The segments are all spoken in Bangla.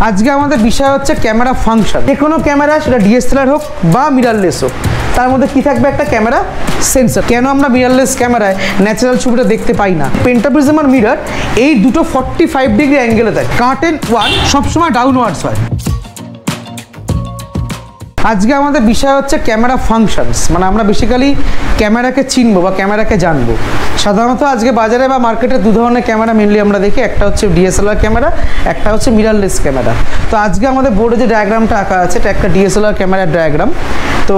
আজকে আমাদের বিষয় হচ্ছে ক্যামেরা ফাংশন। যে কোনো ক্যামেরা, সেটা ডিএসএলআর হোক বা মিররলেস হোক, তার মধ্যে কি থাকবে? একটা ক্যামেরা সেন্সর। কেন আমরা মিররলেস ক্যামেরায় ন্যাচারাল ছবিটা দেখতে পাই না? পেন্টাপ্রিজম আর মিরর এই দুটো 45 ডিগ্রি অ্যাঙ্গেলে থাকে। কার্টেন ওয়ান সবসময় ডাউনওয়ার্ডস হয়। আজকে আমাদের বিষয় হচ্ছে ক্যামেরা ফাংশনস, মানে আমরা বেসিক্যালি ক্যামেরাকে চিনবো বা ক্যামেরাকে জানবো। সাধারণত আজকে বাজারে বা মার্কেটে দু ধরনের ক্যামেরা মেনলি আমরা দেখি, একটা হচ্ছে ডিএসএলআর ক্যামেরা, একটা হচ্ছে মিররলেস ক্যামেরা। তো আজকে আমাদের বোর্ডে যে ডায়াগ্রামটা আঁকা আছে এটা একটা ডিএসএলআর ক্যামেরার ডায়াগ্রাম। তো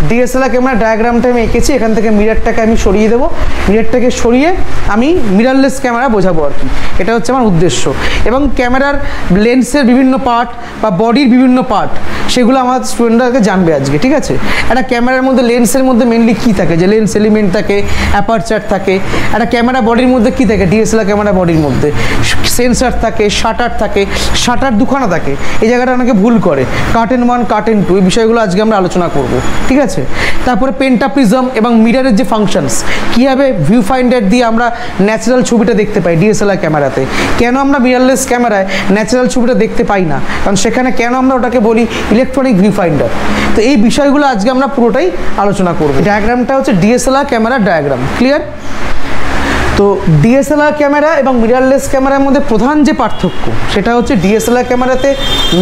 ডিএসএলআর ক্যামেরার ডায়াগ্রামটা আমি এঁকেছি, এখান থেকে মিররটাকে আমি সরিয়ে দেবো, মিররটাকে সরিয়ে আমি মিররলেস ক্যামেরা বোঝাবো আর কি, এটা হচ্ছে আমার উদ্দেশ্য। এবং ক্যামেরার লেন্সের বিভিন্ন পার্ট বা বডির বিভিন্ন পার্ট সেগুলো আমার স্টুডেন্টরা জানবে আজকে, ঠিক আছে? একটা ক্যামেরার মধ্যে লেন্সের মধ্যে মেনলি কী থাকে? যে লেন্স এলিমেন্ট থাকে, অ্যাপারচার থাকে। একটা ক্যামেরা বডির মধ্যে কী থাকে? ডিএসএলআর ক্যামেরা বডির মধ্যে সেন্সার থাকে, শাটার থাকে। শাটার দুখানা থাকে, এই জায়গাটা অনেকে ভুল করে। কার্টেন ওয়ান, কার্টেন টু, এই বিষয়গুলো আজকে আমরা আলোচনা করব, ঠিক আছে? তারপরে পেন্টাপ্রিজম এবং মিররের যে ফাংশনস, কীভাবে ভিউ ফাইন্ডার দিয়ে আমরা ন্যাচারাল ছবিটা দেখতে পাই ডিএসএলআর ক্যামেরাতে। কেন আমরা মিররলেস ক্যামেরায় ন্যাচারাল ছবিটা দেখতে পাই না? কারণ সেখানে কেন আমরা ওটাকে বলি ইলেকট্রনিক ভিউ ফাইন্ডার। তো এই বিষয়গুলো আজকে আমরা পুরোটাই আলোচনা করব। ডায়াগ্রামটা হচ্ছে ডিএসএলআর ক্যামেরার ডায়াগ্রাম, ক্লিয়ার? তো ডিএসএলআর ক্যামেরা এবং মিররলেস ক্যামেরার মধ্যে প্রধান যে পার্থক্য সেটা হচ্ছে ডিএসএলআর ক্যামেরাতে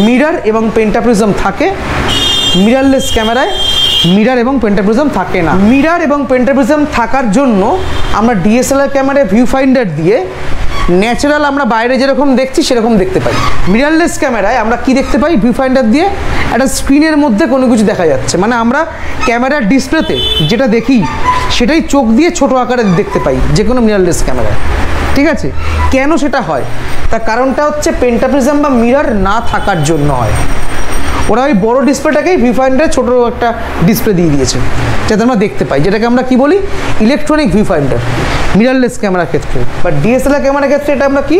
মিরর এবং পেন্টাপ্রিজম থাকে, মিররলেস ক্যামেরায় মিরর এবং পেন্টাপ্রিজম থাকে না। মিরর এবং পেন্টাপ্রিজম থাকার জন্য আমরা ডিএসএলআর ক্যামেরায় ভিউ ফাইন্ডার দিয়ে ন্যাচারাল আমরা বাইরে যেরকম দেখছি সেরকম দেখতে পাই। মিররলেস ক্যামেরায় আমরা কি দেখতে পাই? ভিউ ফাইন্ডার দিয়ে একটা স্ক্রিনের মধ্যে কোনো কিছু দেখা যাচ্ছে, মানে আমরা ক্যামেরার ডিসপ্লেতে যেটা দেখি সেটাই চোখ দিয়ে ছোট আকারে দেখতে পাই যে কোনো মিররলেস ক্যামেরায়, ঠিক আছে? কেন সেটা হয়? তার কারণটা হচ্ছে পেন্টাপ্রিজম বা মিরর না থাকার জন্য হয়। ওরা ওই বড়ো ডিসপ্লেটাকেই ভিউ ফাইন্ডারে ছোটো একটা ডিসপ্লে দিয়ে দিয়েছে যাতে আমরা দেখতে পাই, যেটাকে আমরা কি বলি? ইলেকট্রনিক ভিউ ফাইন্ডার মিররলেস ক্যামেরার ক্ষেত্রে। বাট ডিএসএলআর ক্যামেরার ক্ষেত্রে এটা আমরা কি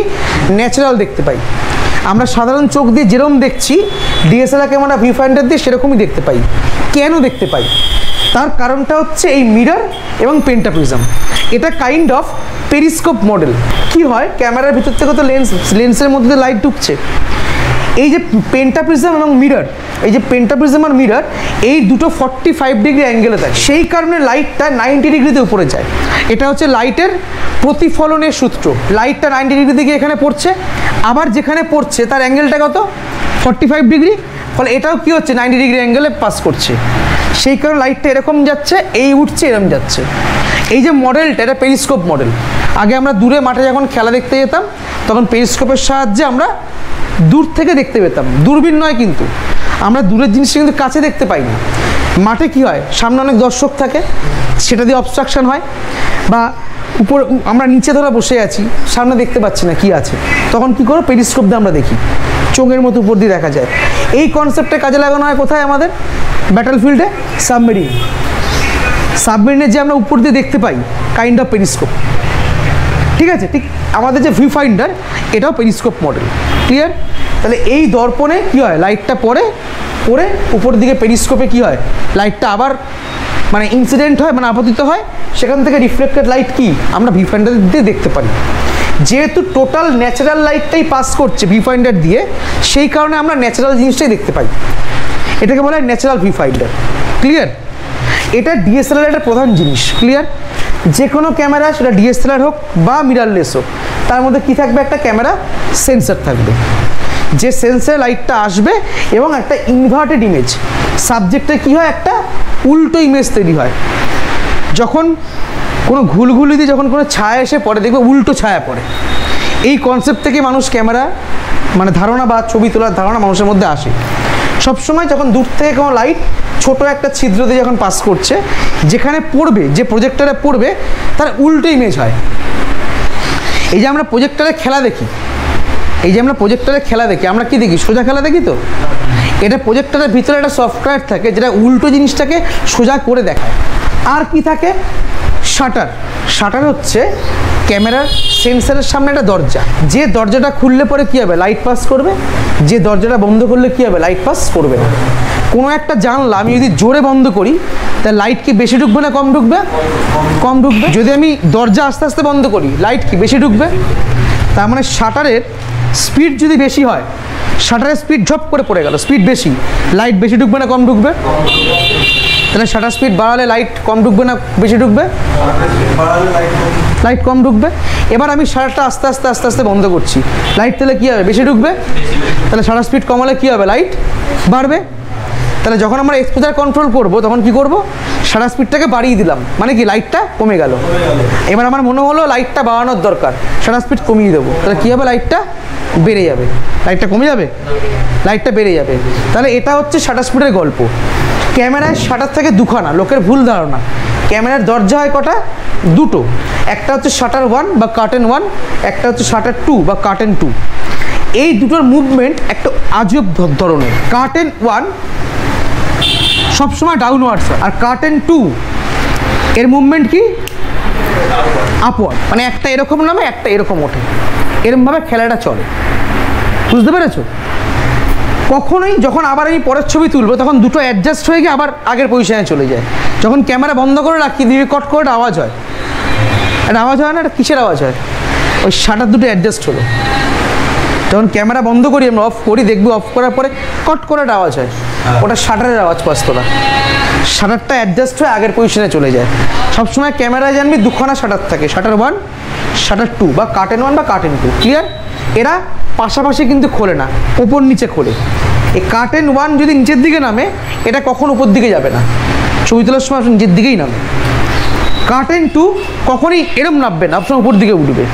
ন্যাচারাল দেখতে পাই। আমরা সাধারণ চোখ দিয়ে যেরকম দেখছি ডিএসএলআর ক্যামেরা ভিউ ফাইন্ডার দিয়ে সেরকমই দেখতে পাই। কেন দেখতে পাই? তার কারণটা হচ্ছে এই মিরর এবং পেন্টাপ্রিজম, এটা কাইন্ড অফ পেরিস্কোপ মডেল। কি হয়? ক্যামেরার ভিতর থেকে তো লেন্সের মধ্যে লাইট ঢুকছে। এই যে পেন্টাপ্রিজম এবং মিরর, এই যে পেন্টাপ্রিজম আর মিরর এই দুটো 45 ডিগ্রি অ্যাঙ্গেলে থাকে, সেই কারণে লাইটটা 90 ডিগ্রিতে উপরে যায়। এটা হচ্ছে লাইটের প্রতিফলনের সূত্র। লাইটটা 90 ডিগ্রি দিকে এখানে পড়ছে, আবার যেখানে পড়ছে তার অ্যাঙ্গেলটা কত? 45 ডিগ্রি। ফলে এটাও কি হচ্ছে? 90 ডিগ্রি অ্যাঙ্গেলে পাস করছে। সেই কারণে লাইটটা এরকম যাচ্ছে, এই উঠছে, এরকম যাচ্ছে। এই যে মডেলটা, এটা পেরিস্কোপ মডেল। আগে আমরা দূরে মাঠে যখন খেলা দেখতে যেতাম তখন পেরিস্কোপের সাহায্যে আমরা দূর থেকে দেখতে পেতাম, দূরবীন নয়, কিন্তু আমরা দূরের জিনিসটা কিন্তু কাছে দেখতে পাই না। মাঠে কি হয়? সামনে অনেক দর্শক থাকে, সেটা দিয়ে অবস্ট্রাকশন হয়, বা উপর আমরা নিচে ধরা বসে আছি, সামনে দেখতে পাচ্ছি না কি আছে, তখন কি করো? পেরিস্কোপ দিয়ে আমরা দেখি, চোখের মতো উপর দিয়ে দেখা যায়। এই কনসেপ্টে কাজে লাগানো হয় কোথায়? আমাদের ব্যাটলফিল্ডে, সাবমেরিন। সাবমেরিনে যে আমরা উপর দিয়ে দেখতে পাই কাইন্ড অফ পেরিস্কোপ, ঠিক আছে? ঠিক আমাদের যে ভিউ ফাইন্ডার এটাও পেরিস্কোপ মডেল, ক্লিয়ার? তাহলে এই দর্পণে কি হয়? লাইটটা পড়ে উপর দিকে পেরিস্কোপে কি হয়? লাইটটা আবার মানে ইনসিডেন্ট হয়, মানে আপতিত হয়, সেখান থেকে রিফ্লেক্টেড লাইট কি আমরা ভিউ ফাইন্ডার দিয়ে দেখতে পারি। যেহেতু টোটাল ন্যাচারাল লাইটটাই পাস করছে ভিউ ফাইন্ডার দিয়ে, সেই কারণে আমরা ন্যাচারাল জিনিসটাই দেখতে পাই। এটাকে বলা হয় ন্যাচারাল ভিউ ফাইন্ডার, ক্লিয়ার? এটা ডিএসএলআর একটা প্রধান জিনিস, ক্লিয়ার? যে কোনো ক্যামেরা, সেটা ডিএসএলআর হোক বা মিররলেস হোক, তার মধ্যে কি থাকবে? একটা ক্যামেরা সেন্সার থাকবে। যে সেন্সারে লাইটটা আসবে এবং একটা ইনভার্টেড ইমেজ, সাবজেক্টে কি হয়? একটা উল্টো ইমেজ তৈরি হয়। যখন কোনো ঘুলঘুলি দিয়ে যখন কোনো ছায়া এসে পড়ে, দেখবে উল্টো ছায়া পড়ে। এই কনসেপ্ট থেকে মানুষ ক্যামেরা মানে ধারণা বা ছবি তোলার ধারণা মানুষের মধ্যে আসে। সবসময় যখন দূর থেকে কোনো লাইট ছোট একটা ছিদ্র দিয়ে যখন পাস করছে, যেখানে পড়বে, যে প্রজেক্টরে পড়বে, তার উল্টো ইমেজ হয়। এই যে আমরা প্রজেক্টরে খেলা দেখি, আমরা কি দেখি? সোজা খেলা দেখি। তো এটা প্রজেক্টরের ভিতরে একটা সফটওয়্যার থাকে যেটা উল্টো জিনিসটাকে সোজা করে দেখায়। আর কি থাকে? শাটার। শাটার হচ্ছে ক্যামেরার সেন্সারের সামনে একটা দরজা, যে দরজাটা খুললে পরে কী হবে? লাইট পাস করবে। যে দরজাটা বন্ধ করলে কী হবে? লাইট পাস করবে না। কোনো একটা জানলা আমি যদি জোরে বন্ধ করি, তাহলে লাইট কি বেশি ঢুকবে না কম ঢুকবে? কম ঢুকবে। যদি আমি দরজা আস্তে আস্তে বন্ধ করি, লাইট কি বেশি ঢুকবে? তার মানে শাটারের স্পিড যদি বেশি হয় শাটারের স্পিড ঝপ করে পড়ে গেল, স্পিড বেশি, লাইট বেশি ঢুকবে না কম ঢুকবে? তাহলে শাটার স্পিড বাড়ালে লাইট কম ঢুকবে না বেশি ঢুকবে? লাইট কম ঢুকবে। এবার আমি শাটারটা আস্তে আস্তে আস্তে আস্তে বন্ধ করছি, লাইট তাহলে কী হবে? বেশি ঢুকবে। তাহলে শাটার স্পিড কমালে কী হবে? লাইট বাড়বে। তাহলে যখন আমরা এক্সপোজার কন্ট্রোল করব তখন কি করব? শাটার স্পিডটাকে বাড়িয়ে দিলাম, মানে কি লাইটটা কমে গেল। এবার আমার মনে হলো লাইটটা বাড়ানোর দরকার, শাটার স্পিড কমিয়ে দেবো, তাহলে কী হবে? লাইটটা বেড়ে যাবে। লাইটটা কমে যাবে, লাইটটা বেড়ে যাবে। তাহলে এটা হচ্ছে শাটার স্পিডের গল্প। ক্যামেরায় শাটার থেকে দুখানা, লোকের ভুল ধারণা। ক্যামেরার দরজা হয় কটা? দুটো। একটা হচ্ছে শাটার 1 বা কার্টেন 1, একটা হচ্ছে শাটার 2 বা কার্টেন 2। এই দুটোর মুভমেন্ট একটা আজব ধরনের। কার্টেন 1 সবসময় ডাউনওয়ার্ডস হয়, আর কার্টেন 2 এর মুভমেন্ট কি? আপওয়ার্ড। মানে একটা এরকম নামে একটা এরকম ওঠে, এরকমভাবে খেলাটা চলে। বুঝতে পেরেছো? কখনোই যখন আবার আমি পরের ছবি তুলবো তখন দুটো অ্যাডজাস্ট হয়ে গিয়ে আবার আগের পজিশনে চলে যায়। যখন ক্যামেরা বন্ধ করে রাখি দিবি কট করে একটা আওয়াজ হয়, একটা আওয়াজ হয় না? এটা কিসের আওয়াজ হয়? ওই শাটার দুটো অ্যাডজাস্ট হলো। যখন ক্যামেরা বন্ধ করি, আমরা অফ করি, দেখবি অফ করার পরে কট করে একটা আওয়াজ হয়, ওটা শাটারের আওয়াজ পাস তোরা। শাটারটা অ্যাডজাস্ট হয়ে আগের পজিশনে চলে যায়। সবসময় ক্যামেরায় জানবি দুখানা শাটার থাকে, শাটার 1, শাটার 2 বা কার্টেন 1 বা কার্টেন 2। ক্লিয়ার? এরা পাশাপাশি কিন্তু খোলে না, উপর নিচে খোলে। এই কার্টেন 1 যদি নিচের দিকে নামে, এটা কখন উপর দিকে যাবে না, ছবি তোলার সময় নিচের দিকেই নামে। কার্টেন 2 কখনই এরম নামবে না, সবসময় উপর দিকে উঠবে।